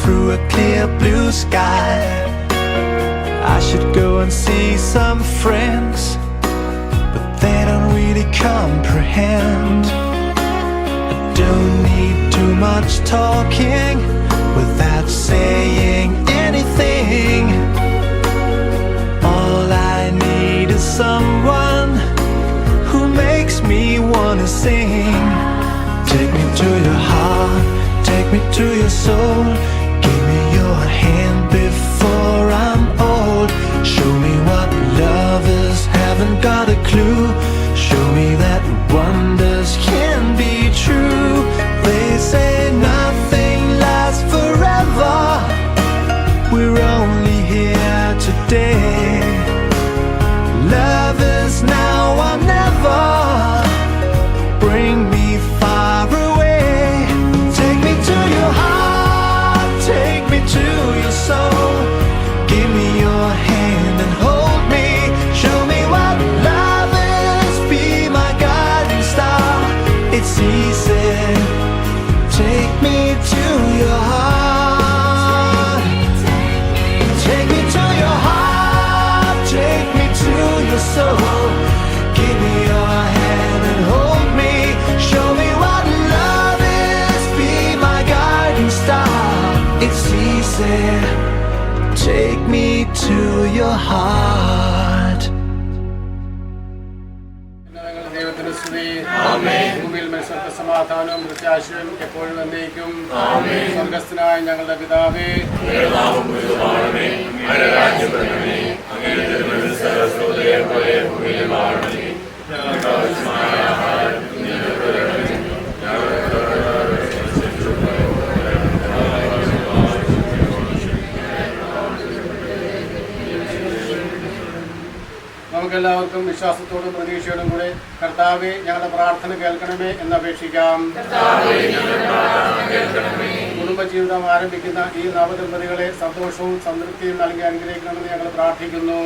Through a clear blue sky, I should go and see some friends, but they don't really comprehend. I don't need too much talking without saying anything. All I need is someone who makes me wanna sing. Take me to your heart, take me to your soul. Give me your hand before I'm old. Show me what lovers haven't got a clue. Show me that wonders can be true. They say nothing lasts forever. We're only here today. Lovers now or never. Bring me far away. Take me to your heart, take me to your soul. Give me your hand and hold me. Show me what love is, be my guiding star. It's easy, take me to your heart. Take me to your heart, take me to your soul. Give me your hand and hold me. Show me what love is, be my guiding star. It's easy, take me to your heart. ദൈവത്തിന് സ്തുതി. ഭൂമിയിൽ മനുഷ്യർക്ക് സമാധാനവും പ്രത്യാശയും എപ്പോഴും എന്നേക്കും. സ്വർഗ്ഗസ്ഥനായ ഞങ്ങളുടെ പിതാവേ, നമുക്കെല്ലാവർക്കും വിശ്വാസത്തോടും പ്രതീക്ഷയോടും കൂടെ കർത്താവേ ഞങ്ങളുടെ പ്രാർത്ഥന കേൾക്കണമേ എന്നപേക്ഷിക്കാം. കുടുംബജീവിതം ആരംഭിക്കുന്ന ഈ നവദമ്പതികളെ സന്തോഷവും സംതൃപ്തിയും നൽകി അനുഗ്രഹിക്കണമെന്ന് ഞങ്ങൾ പ്രാർത്ഥിക്കുന്നു.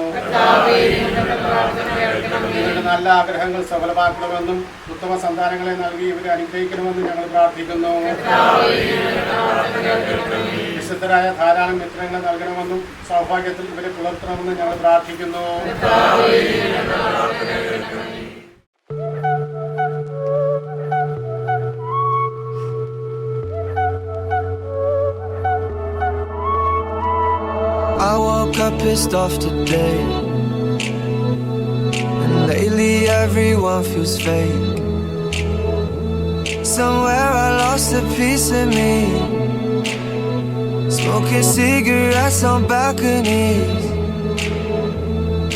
ഇവരുടെ നല്ല ആഗ്രഹങ്ങൾ സഫലമാക്കണമെന്നും ഉത്തമ സന്താനങ്ങളെ നൽകി ഇവരെ അനുഗ്രഹിക്കണമെന്നും ഞങ്ങൾ പ്രാർത്ഥിക്കുന്നു. വിശുദ്ധരായ ധാരാളം മിത്രങ്ങളെ നൽകണമെന്നും സൗഭാഗ്യത്തിൽ ഇവരെ പുലർത്തണമെന്നും ഞങ്ങൾ പ്രാർത്ഥിക്കുന്നു. I woke up pissed off today, and lately everyone feels fake. Somewhere I lost a piece of me. smoking cigarettes on balconies.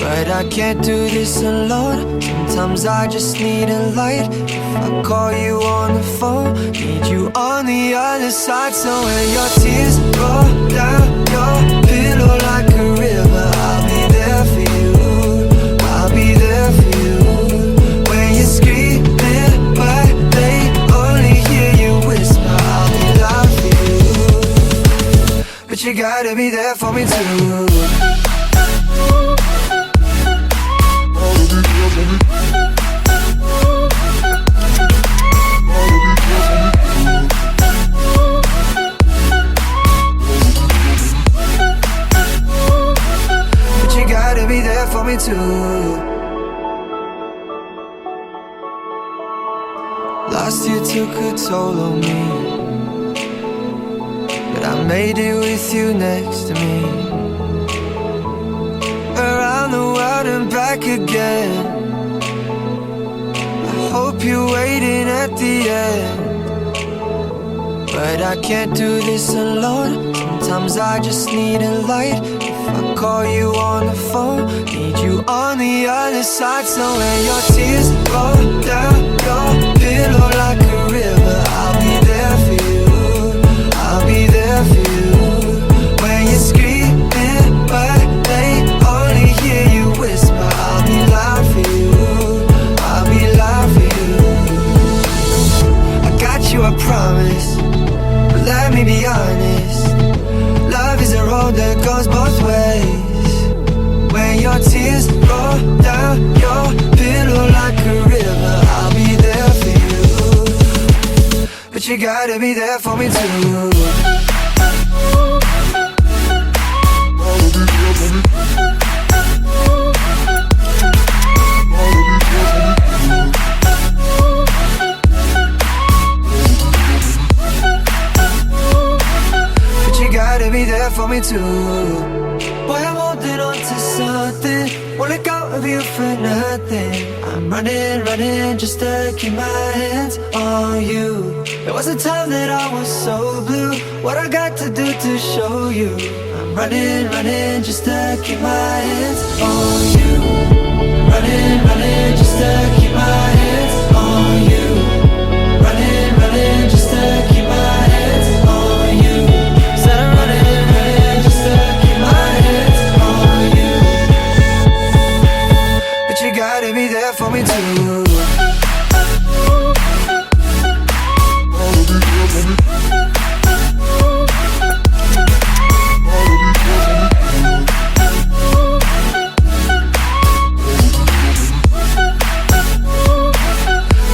But I can't do this alone. Sometimes I just need a light. If I call you on the phone, need you on the other side. So when your tears roll down your pillow like a river, I'll be there for you. I'll be there for you. When you're screaming but they only hear you whisper, I'll be loud for you. But you gotta be there for me too. Be there for me too. Last year took a toll on me, but I made it with you next to me. Around the world and back again. I hope you're waiting at the end. But I can't do this alone. Sometimes I just need a light. I call you on the phone, need you on the other side. So when your tears roll down your pillow like a river, I'll be there for you. I'll be there for you. When you're screaming but they only hear you whisper, I'll be loud for you. I'll be loud for you. I got you, I promise. But let me be honest, love is a road that goes both ways. When your tears roll down your pillow like a river, I'll be there for you. But you gotta be there for me too. Be there for me too. Boy, I'm holding on to something, won't let go of you for nothing. I'm running, running just to keep my hands on you. There was a time that I was so blue. What I got to do to show you? I'm running, running just to keep my hands on you. Running, running just to keep my hands on you. Running, running just to keep my hands on you. Said I'm running, running just to keep my hands on you. But you gotta be there for me too.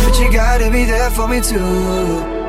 But you gotta be there for me too.